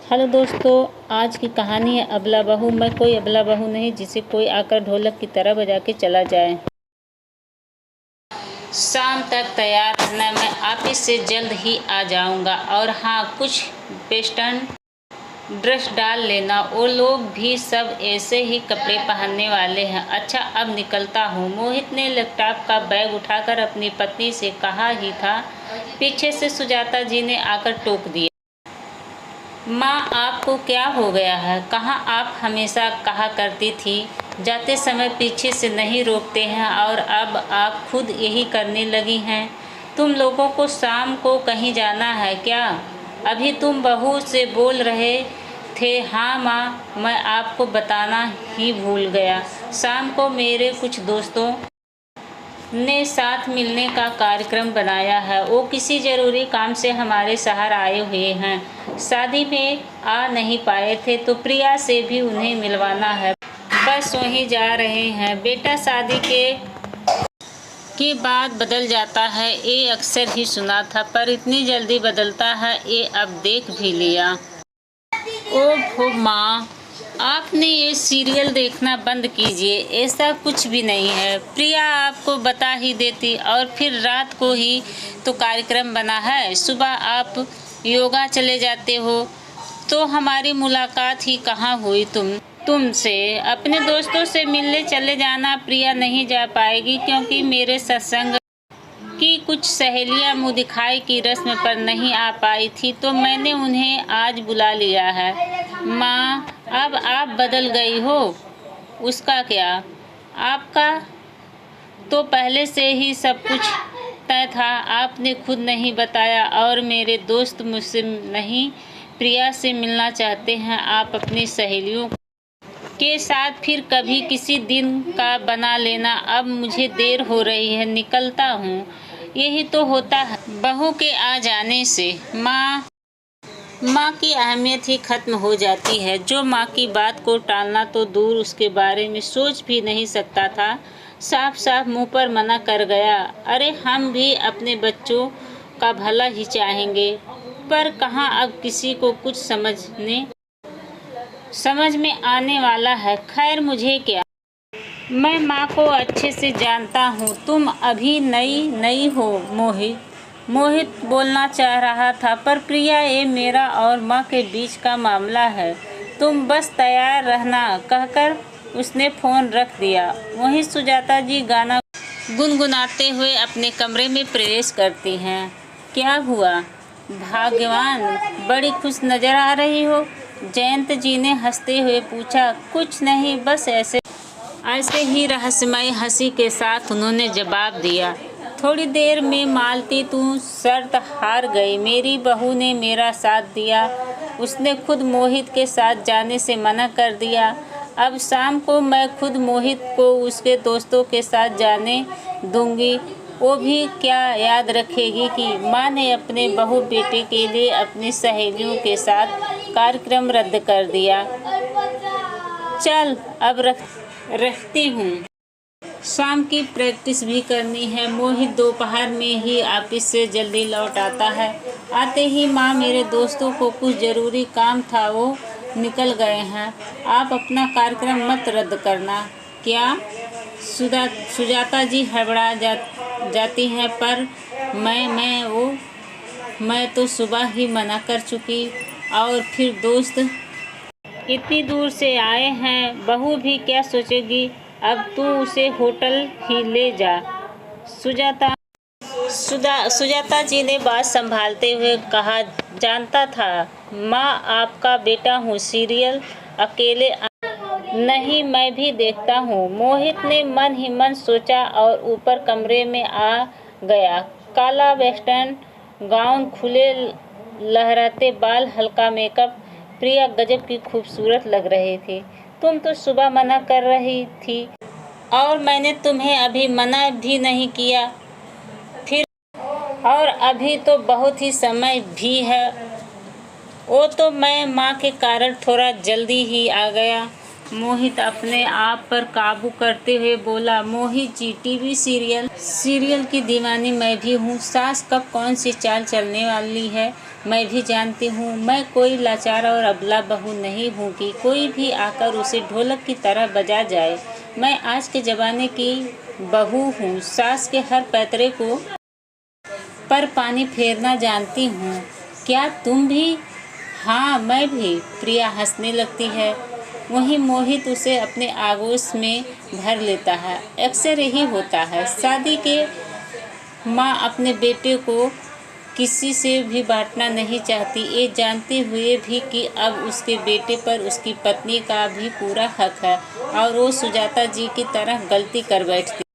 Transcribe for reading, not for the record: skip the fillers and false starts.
Hello दोस्तों, आज की कहानी है अबला बहू। मैं कोई अबला बहू नहीं जिसे कोई आकर ढोलक की तरह बजा के चला जाए। शाम तक तैयार रहना, मैं ऑफिस से जल्द ही आ जाऊंगा। और हाँ, कुछ वेस्टर्न ड्रेस डाल लेना, वो लोग भी सब ऐसे ही कपड़े पहनने वाले हैं। अच्छा, अब निकलता हूँ। मोहित ने लैपटॉप का बैग उठाकर अपनी पत्नी से कहा ही था, पीछे से सुजाता जी ने आकर टोक दिया। माँ, आपको क्या हो गया है? कहाँ आप हमेशा कहा करती थी जाते समय पीछे से नहीं रोकते हैं, और अब आप खुद यही करने लगी हैं। तुम लोगों को शाम को कहीं जाना है क्या? अभी तुम बहू से बोल रहे थे। हाँ माँ, मैं आपको बताना ही भूल गया। शाम को मेरे कुछ दोस्तों ने साथ मिलने का कार्यक्रम बनाया है। वो किसी ज़रूरी काम से हमारे शहर आए हुए हैं। शादी में आ नहीं पाए थे तो प्रिया से भी उन्हें मिलवाना है। बस वहीं जा रहे हैं। बेटा शादी के बाद बदल जाता है, ये अक्सर ही सुना था, पर इतनी जल्दी बदलता है ये अब देख भी लिया। ओह माँ, आपने ये सीरियल देखना बंद कीजिए। ऐसा कुछ भी नहीं है। प्रिया आपको बता ही देती, और फिर रात को ही तो कार्यक्रम बना है। सुबह आप योगा चले जाते हो, तो हमारी मुलाकात ही कहाँ हुई तुमसे। अपने दोस्तों से मिलने चले जाना। प्रिया नहीं जा पाएगी क्योंकि मेरे सत्संग की कुछ सहेलियां मुँह दिखाई की रस्म पर नहीं आ पाई थी, तो मैंने उन्हें आज बुला लिया है। माँ, अब आप बदल गई हो। उसका क्या? आपका तो पहले से ही सब कुछ तय था। आपने खुद नहीं बताया, और मेरे दोस्त मुझसे नहीं, प्रिया से मिलना चाहते हैं। आप अपनी सहेलियों के साथ फिर कभी किसी दिन का बना लेना। अब मुझे देर हो रही है, निकलता हूँ। यही तो होता है बहू के आ जाने से। माँ की अहमियत ही खत्म हो जाती है। जो माँ की बात को टालना तो दूर, उसके बारे में सोच भी नहीं सकता था, साफ साफ मुंह पर मना कर गया। अरे, हम भी अपने बच्चों का भला ही चाहेंगे, पर कहाँ अब किसी को कुछ समझ में आने वाला है। खैर, मुझे क्या, मैं माँ को अच्छे से जानता हूँ। तुम अभी नई हो। मोहित बोलना चाह रहा था, पर प्रिया, ये मेरा और माँ के बीच का मामला है। तुम बस तैयार रहना, कहकर उसने फ़ोन रख दिया। वहीं सुजाता जी गाना गुनगुनाते हुए अपने कमरे में प्रवेश करती हैं। क्या हुआ भाग्यवान, बड़ी खुश नज़र आ रही हो? जयंत जी ने हंसते हुए पूछा। कुछ नहीं, बस ऐसे ही रहस्यमय हंसी के साथ उन्होंने जवाब दिया। थोड़ी देर में मालती, तू शर्त हार गई। मेरी बहू ने मेरा साथ दिया। उसने खुद मोहित के साथ जाने से मना कर दिया। अब शाम को मैं खुद मोहित को उसके दोस्तों के साथ जाने दूंगी। वो भी क्या याद रखेगी कि माँ ने अपने बहू बेटे के लिए अपनी सहेलियों के साथ कार्यक्रम रद्द कर दिया। चल, अब रखती हूँ। शाम की प्रैक्टिस भी करनी है। मोहित दोपहर में ही ऑफिस से जल्दी लौट आता है। आते ही, माँ, मेरे दोस्तों को कुछ ज़रूरी काम था, वो निकल गए हैं। आप अपना कार्यक्रम मत रद्द करना। क्या? सुजाता जी हड़बड़ा जाती हैं, पर मैं तो सुबह ही मना कर चुकी। और फिर दोस्त इतनी दूर से आए हैं, बहू भी क्या सोचेगी? अब तू उसे होटल ही ले जा। सुजाता जी ने बात संभालते हुए कहा। जानता था माँ, आपका बेटा हूँ। सीरियल अकेले नहीं, मैं भी देखता हूँ। मोहित ने मन ही मन सोचा और ऊपर कमरे में आ गया। काला वेस्टर्न गाउन, खुले लहराते बाल, हल्का मेकअप। प्रिया गजब की खूबसूरत लग रही थी। तुम तो सुबह मना कर रही थी, और मैंने तुम्हें अभी मना भी नहीं किया। फिर और अभी तो बहुत ही समय भी है। वो तो मैं माँ के कारण थोड़ा जल्दी ही आ गया। मोहित अपने आप पर काबू करते हुए बोला। मोहित जी, टीवी सीरियल की दीवानी मैं भी हूँ। सास कब कौन सी चाल चलने वाली है, मैं भी जानती हूँ मैं कोई लाचार और अबला बहू नहीं हूँ कि कोई भी आकर उसे ढोलक की तरह बजा जाए। मैं आज के ज़माने की बहू हूँ, सास के हर पैतरे को पर पानी फेरना जानती हूँ। क्या तुम भी? हाँ, मैं भी। प्रिया हंसने लगती है। वहीं मोहित उसे अपने आगोश में भर लेता है। अक्सर यही होता है, शादी के माँ अपने बेटे को किसी से भी बांटना नहीं चाहती, ये जानते हुए भी कि अब उसके बेटे पर उसकी पत्नी का भी पूरा हक है और वो सुजाता जी की तरह गलती कर बैठती।